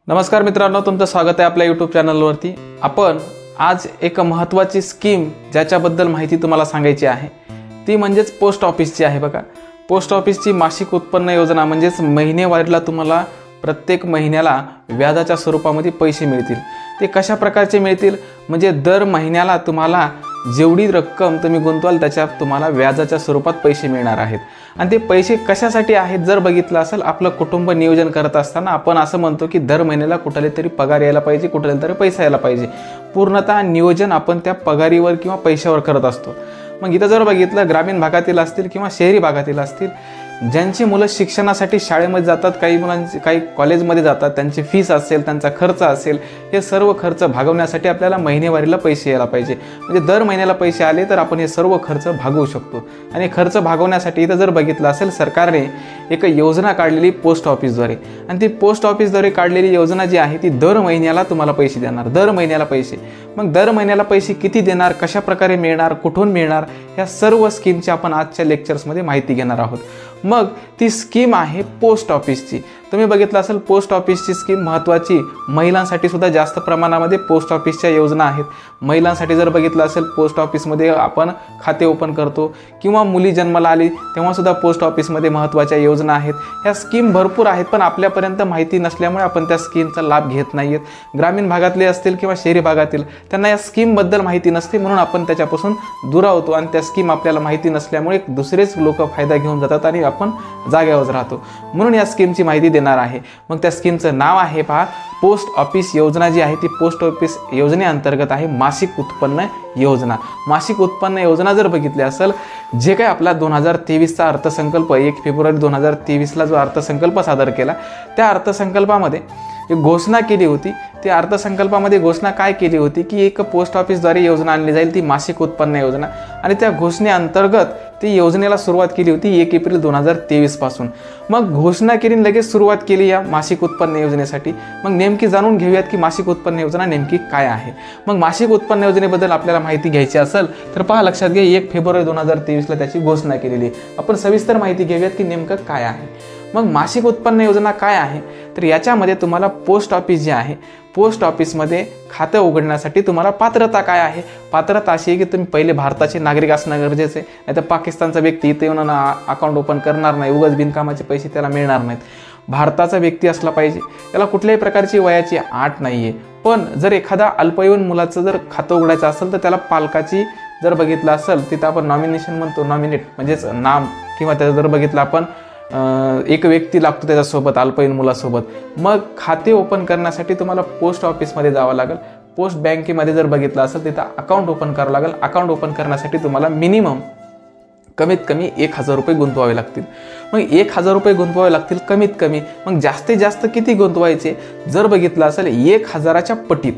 नमस्कार मित्रांनो, तुमचं स्वागत आहे आपल्या यूट्यूब चॅनलवरती। आपण आज एक महत्त्वाची स्कीम ज्याच्याबद्दल माहिती तुम्हाला सांगायची आहे ती म्हणजेच पोस्ट ऑफिसची आहे। बघा, पोस्ट ऑफिसची मासिक उत्पन्न योजना म्हणजेच महिनेवारीला तुम्हाला प्रत्येक महिन्याला व्याजाच्या स्वरूपामध्ये पैसे मिळतील। ते कशा प्रकारचे मिळतील म्हणजे दर महिन्याला तुम्हाला जेवढी रक्कम तुम्ही गुंतवाल त्याच्या तुम्हाला व्याजाच्या स्वरूपात पैसे मिळणार आहेत। आणि ते पैसे कशासाठी आहेत जर बघितलं असेल, आपलं कुटुंब नियोजन करत असताना आपण असं म्हणतो की दर महिन्याला कुठले तरी पगार यायला पाहिजे, कुठले तरी पैसा यायला पाहिजे। पूर्णतः नियोजन आपण त्या पगारीवर किंवा पैशावर करत असतो। मग इथं जर बघितलं, ग्रामीण भागातील असतील किंवा शहरी भागातील असतील, ज्यांची मुलं शिक्षणासाठी शाळेमध्ये जातात, काही मुलांची काही कॉलेजमध्ये जातात, त्यांची फीस असेल, त्यांचा खर्च असेल, हे सर्व खर्च भागवण्यासाठी आपल्याला महिनेवारीला पैसे यायला पाहिजे। म्हणजे दर महिन्याला पैसे आले तर आपण हे सर्व खर्च भागवू शकतो। आणि खर्च भागवण्यासाठी इथं जर बघितलं असेल, सरकारने एक योजना काढलेली पोस्ट ऑफिसद्वारे, आणि ती पोस्ट ऑफिसद्वारे काढलेली योजना जी आहे ती दर महिन्याला तुम्हाला पैसे देणार, दर महिन्याला पैसे। मग दर महिन्याला पैसे किती देणार, कशा प्रकारे मिळणार, कुठून मिळणार, ह्या सर्व स्कीमची आपण आजच्या लेक्चर्समध्ये माहिती घेणार आहोत। मग ती स्कीम आहे पोस्ट ऑफिसची। तुम्ही बघितलं असेल, पोस्ट ऑफिसची स्कीम महत्त्वाची, महिलांसाठी सुद्धा जास्त प्रमाणामध्ये पोस्ट ऑफिसच्या योजना आहेत। महिलांसाठी जर बघितलं असेल, पोस्ट ऑफिसमध्ये आपण खाते ओपन करतो, किंवा मुली जन्माला आली तेव्हा सुद्धा पोस्ट ऑफिसमध्ये महत्त्वाच्या योजना आहेत। ह्या स्कीम भरपूर आहेत, पण आपल्यापर्यंत माहिती नसल्यामुळे आपण त्या स्कीमचा लाभ घेत नाही आहेत। ग्रामीण भागातले असतील किंवा शहरी भागातील, त्यांना या स्कीमबद्दल माहिती नसते, म्हणून आपण त्याच्यापासून दुरावतो आणि त्या स्कीम आपल्याला माहिती नसल्यामुळे दुसरेच लोक फायदा घेऊन जातात आणि आपण जाग्यावर राहतो। म्हणून या स्कीमची माहिती देणार आहे। मग त्या स्कीमचं नाव आहे पहा, पोस्ट ऑफिस योजना जी आहे ती पोस्ट ऑफिस योजनेअंतर्गत आहे मासिक उत्पन्न योजना। मासिक उत्पन्न योजना जर बघितली असेल, जे काही आपला 2023चा अर्थसंकल्प 1 फेब्रुवारी 2023ला जो अर्थसंकल्प सादर केला, त्या अर्थसंकल्पामध्ये एक घोषणा केली होती। त्या अर्थसंकल्पामध्ये घोषणा काय केली होती की एक पोस्ट ऑफिसद्वारे योजना आणली जाईल, ती मासिक उत्पन्न योजना। आणि त्या घोषणेअंतर्गत ती योजनेला सुरुवात केली होती 1 एप्रिल 2023 पासून। मग घोषणा केली, लगेच सुरुवात केली या मासिक उत्पन्न योजनेसाठी। मग नेमकी जाणून घेऊयात की मासिक उत्पन्न योजना नेमकी काय आहे। मग मासिक उत्पन्न योजनेबद्दल आपल्याला माहिती घ्यायची असेल तर पहा, लक्षात घ्या, 1 फेब्रुवारी 2023ला त्याची घोषणा केलेली आहे। आपण सविस्तर माहिती घेऊयात की नेमकं काय आहे। मग मासिक उत्पन्न योजना काय आहे तर याच्यामध्ये तुम्हाला पोस्ट ऑफिस जे आहे, पोस्ट ऑफिसमध्ये खातं उघडण्यासाठी तुम्हाला पात्रता काय आहे। पात्रता अशी आहे की तुम्ही पहिले भारताचे नागरिक असणं गरजेचं आहे, नाही तर पाकिस्तानचा व्यक्ती इथे येऊन अकाउंट ओपन करणार नाही, उगाच बिनकामाचे पैसे त्याला मिळणार नाहीत। भारताचा व्यक्ती असला पाहिजे, त्याला कुठल्याही प्रकारची वयाची अट नाही आहे। पण जर एखादा अल्पवयीन मुलाचं जर खातं उघडायचं असेल तर त्याला पालकाची जर बघितलं असेल, तिथं आपण नॉमिनेशन म्हणतो, नॉमिनेट म्हणजेच नाम, किंवा त्याचं जर बघितलं आपण एक व्यक्ती लागतो त्याच्यासोबत, अल्पवयीन मुलासोबत। मग खाते ओपन करण्यासाठी तुम्हाला पोस्ट ऑफिसमध्ये जावं लागेल। पोस्ट बँकेमध्ये जर बघितलं असेल तिथं अकाउंट ओपन करावं लागेल। अकाउंट ओपन करण्यासाठी तुम्हाला मिनिमम कमीत कमी 1000 रुपये गुंतवावे लागतील। मग 1000 रुपये गुंतवावे लागतील कमीत कमी। मग जास्तीत जास्त किती गुंतवायचे जर बघितलं असेल, 1000च्या पटीत।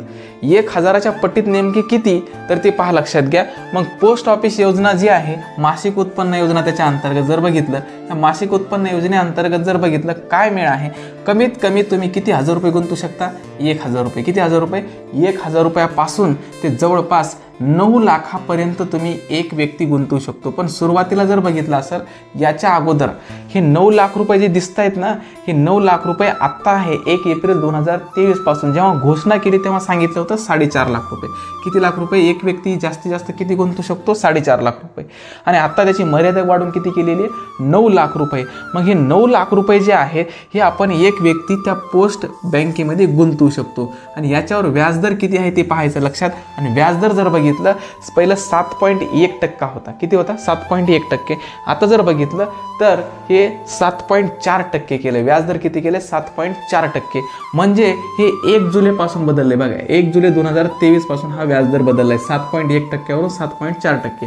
1000च्या पटीत नेमकी किती तर ते पहा, लक्षात घ्या। मग पोस्ट ऑफिस योजना जी आहे मासिक उत्पन्न योजना, त्याच्या अंतर्गत जर बघितलं, त्या मासिक उत्पन्न योजनेअंतर्गत जर बघितलं काय मिळ आहे, कमीत कमी तुम्ही किती हजार रुपये गुंतवू शकता, 1000 रुपये। किती हजार रुपये, 1000 रुपयापासून ते जवळपास 9 लाखापर्यंत तुम्ही एक व्यक्ती गुंतवू शकतो। पण सुरुवातीला जर बघितलं असेल, याच्या अगोदर हे 9 लाख रुपये जे दिसत आहेत ना, हे 9 लाख रुपये आत्ता आहे 1 एप्रिल 2023 पासून। जेव्हा घोषणा केली तेव्हा सांगितलं होतं 4.5 लाख रुपये। किती लाख रुपये एक व्यक्ती जास्तीत जास्त किती गुंतवू शकतो, 4.5 लाख रुपये। आणि आता त्याची मर्यादा वाढून किती केलेली आहे, 9 लाख रुपये। मग हे 9 लाख रुपये जे आहे हे आपण एक व्यक्ती त्या पोस्ट बँकेमध्ये गुंतवू शकतो। आणि याच्यावर व्याजदर किती आहे ते पाहायचं लक्षात। आणि व्याजदर जर बघितलं, पहिलं 7.1% होता। किती होता, 7.1%। आता जर बघितलं तर हे 7.4% केलं। व्याजदर किती केले, 7.4%। म्हणजे हे 1 जुलैपासून बदलले। बघा, 1 जुलै 2023 पासून हा व्याजदर बदललाय, 7.1% वरून 7.4%।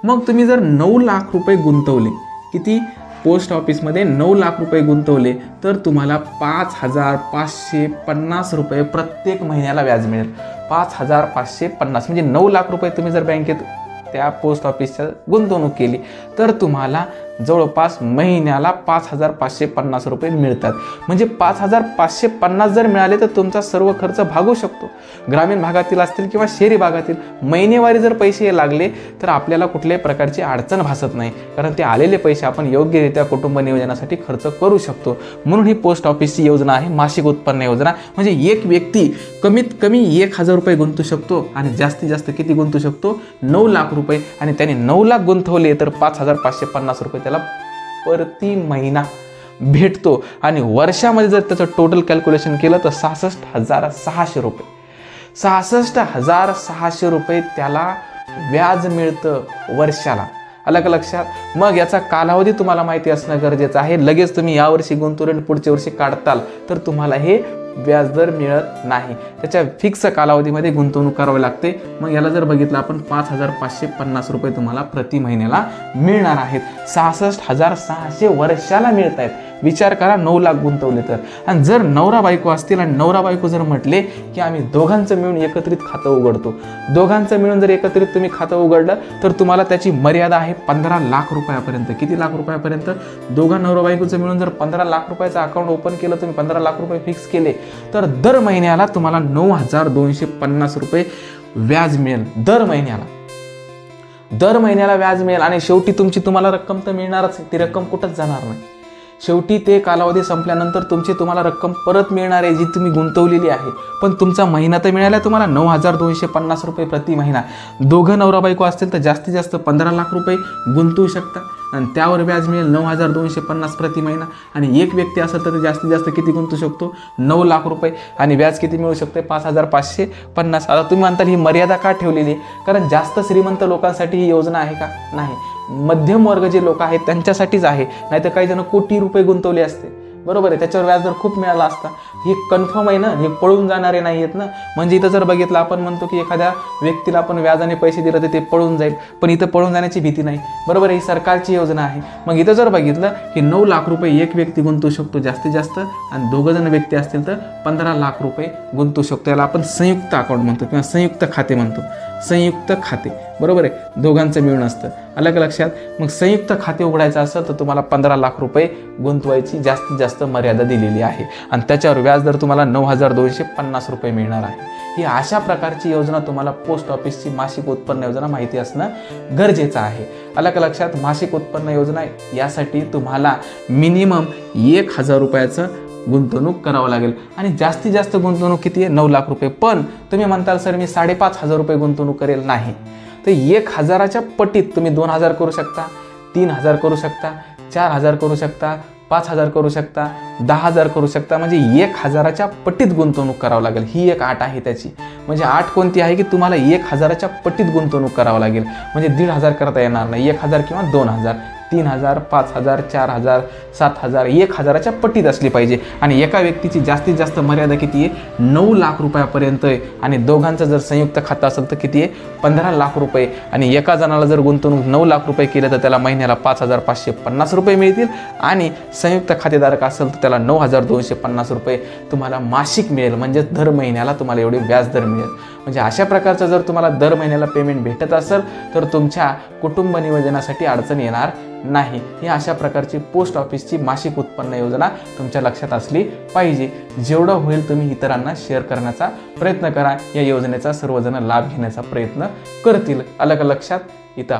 मग तुम्ही जर 9 लाख रुपये गुंतवले, किती, पोस्ट ऑफिसमध्ये 9 लाख रुपये गुंतवले तर तुम्हाला 5550 रुपये प्रत्येक महिन्याला व्याज मिळेल। 5550 म्हणजे 9 लाख रुपये तुम्ही जर बँकेत त्या पोस्ट ऑफिसच्या गुंतवणूक केली तर तुम्हाला जवळपास महिन्याला 5,550 रुपये मिळतात. म्हणजे 5,550 जर मिळाले तर तुमचा सर्व खर्च भागू शकतो. ग्रामीण भागातील असतील किंवा शहरी भागातील महिनेवारी जर पैसे लागले तर आपल्याला कुठल्याही प्रकारची अडचण भासत नाही, कारण ते आलेले पैसे आपण योग्यरित्या कुटुंब नियोजनासाठी खर्च करू शकतो. म्हणून ही पोस्ट ऑफिसची योजना आहे मासिक उत्पन्न योजना. म्हणजे एक व्यक्ती कमीत कमी 1,000 रुपये गुंतवू शकतो आणि जास्तीत जास्त किती गुंतवू शकतो? 9 लाख रुपये. आणि त्याने 9 लाख गुंतवले तर 5,550 रुपये त्याला प्रति महिना भेटतो. आणि वर्षामध्ये जर त्याचं टोटल कॅल्क्युलेशन केलं तर 66,600 रुपये 66,600 रुपये त्याला व्याज मिळतं वर्षाला. आलं का लक्षात? मग याचा कालावधी तुम्हाला माहिती असणं गरजेचं आहे. लगेच तुम्ही यावर्षी गुंतवले आणि पुढच्या वर्षी काढताल तर तुम्हाला हे व्याजदर मिळत नाही. त्याच्या फिक्स कालावधीमध्ये गुंतवणूक करावी लागते. मग याला जर बघितलं आपण 5,550 रुपये तुम्हाला प्रति महिन्याला मिळणार आहेत. 66,600 वर्षाला मिळत आहेत. विचार करा 9 लाख गुंतवले तर. आणि जर नवरा बायको असतील आणि नवरा बायको जर म्हटले की आम्ही दोघांचं मिळून एकत्रित खातं उघडतो, दोघांचं मिळून जर एकत्रित तुम्ही खातं उघडलं तर तुम्हाला त्याची मर्यादा आहे 15 लाख रुपयापर्यंत. किती लाख रुपयापर्यंत? दोघं नवरा बायकोचं मिळून जर 15 लाख रुपयाचं अकाउंट ओपन केलं, तुम्ही 15 लाख रुपये फिक्स केले तर दर महिन्याला तुम्हाला 9,250 रुपये व्याज मिळेल. दर महिन्याला व्याज मिळेल. आणि शेवटी तुम्हाला रक्कम तर मिळणारच. ती रक्कम कुठंच जाणार नाही. शेवटी ते कालावधी संपल्यानंतर तुम्हाला रक्कम परत मिळणार आहे जी तुम्ही गुंतवलेली आहे. पण तुमचा महिना तर मिळाला तुम्हाला 9,250 रुपये प्रति महिना. दोघं नवरा बायको असतील तर जास्तीत जास्त 15 लाख रुपये गुंतवू शकता आणि त्यावर व्याज मिळेल 9,250 प्रति महिना. आणि एक व्यक्ती असेल तर जास्तीत जास्त किती गुंतवू शकतो? 9 लाख रुपये. आणि व्याज किती मिळू शकते? 5,550. आता तुम्ही म्हणताल ही मर्यादा का ठेवलेली आहे? कारण जास्त श्रीमंत लोकांसाठी ही योजना आहे का? नाही. मध्यम वर्ग जे लोक आहेत त्यांच्यासाठीच आहे. नाहीतर काही जण कोटी रुपये गुंतवले असते, बरोबर आहे, त्याच्यावर व्याज दर खूप मिळाला असता. हे कन्फर्म आहे ना, हे पळून जाणारे नाही आहेत ना. म्हणजे इथं जर बघितलं आपण म्हणतो की एखाद्या व्यक्तीला आपण व्याजाने पैसे दिले तर ते पळून जाईल, पण इथं पळून जाण्याची भीती नाही, बरोबर आहे. ही सरकारची योजना आहे. मग इथं जर बघितलं की 9 लाख रुपये एक व्यक्ती गुंतवू शकतो जास्तीत जास्त, आणि 2 जण व्यक्ती असतील तर 15 लाख रुपये गुंतवू शकतो. याला आपण संयुक्त अकाउंट म्हणतो किंवा संयुक्त खाते म्हणतो. संयुक्त खाते, बरोबर आहे, दोघांचं मिळून असतं. आलं का लक्षात? मग संयुक्त खाते उघडायचं असेल तर तुम्हाला 15 लाख रुपये गुंतवायची जास्तीत जास्त मर्यादा दिलेली आहे आणि त्याच्यावर व्याज दर तुम्हाला 9,250 रुपये मिळणार आहे. ही अशा प्रकारची योजना तुम्हाला पोस्ट ऑफिसची मासिक उत्पन्न योजना माहिती असणं गरजेचं आहे. आलं का लक्षात? मासिक उत्पन्न योजना यासाठी तुम्हाला मिनिमम 1,000 रुपयाचं गुंतवणूक करावं लागेल. आणि जास्तीत जास्त गुंतवणूक किती आहे? 9 लाख रुपये. पण तुम्ही म्हणताल सर मी 5,500 रुपये गुंतवणूक करेल. नाही, तर 1,000च्या पटीत तुम्ही 2,000 करू शकता, 3,000 करू शकता, 4,000 करू शकता, 5,000 करू शकता, 10,000 करू शकता. म्हणजे 1,000च्या पटीत गुंतवणूक करावं लागेल. ही एक अट आहे त्याची. म्हणजे अट कोणती आहे की तुम्हाला 1,000च्या पटीत गुंतवणूक करावं लागेल. म्हणजे 1,500 करता येणार नाही. 1,000 किंवा 2,000, 3,000, 5,000, 4,000, 7,000, 1,000च्या पटीत असली पाहिजे. आणि एका व्यक्तीची जास्तीत जास्त मर्यादा किती आहे? 9 लाख रुपयापर्यंत आहे. आणि दोघांचं जर संयुक्त खातं असेल तर किती आहे? 15 लाख रुपये. आणि एका जणाला जर गुंतवणूक 9 लाख रुपये केलं तर त्याला महिन्याला 5,550 रुपये मिळतील. आणि संयुक्त खातेधारक असेल तर त्याला 9,250 रुपये तुम्हाला मासिक मिळेल. म्हणजे दर महिन्याला तुम्हाला एवढे व्याजदर मिळेल. म्हणजे अशा प्रकारचं जर तुम्हाला दर महिन्याला पेमेंट भेटत असेल तर तुमच्या कुटुंब नियोजनासाठी अडचण येणार नाही. ही अशा प्रकारची पोस्ट ऑफिसची मासिक उत्पन्न योजना तुमच्या लक्षात असली पाहिजे. जेवढं होईल तुम्ही इतरांना शेअर करण्याचा प्रयत्न करा. या योजनेचा सर्वजण लाभ घेण्याचा प्रयत्न करतील. आलं का लक्षात? इथं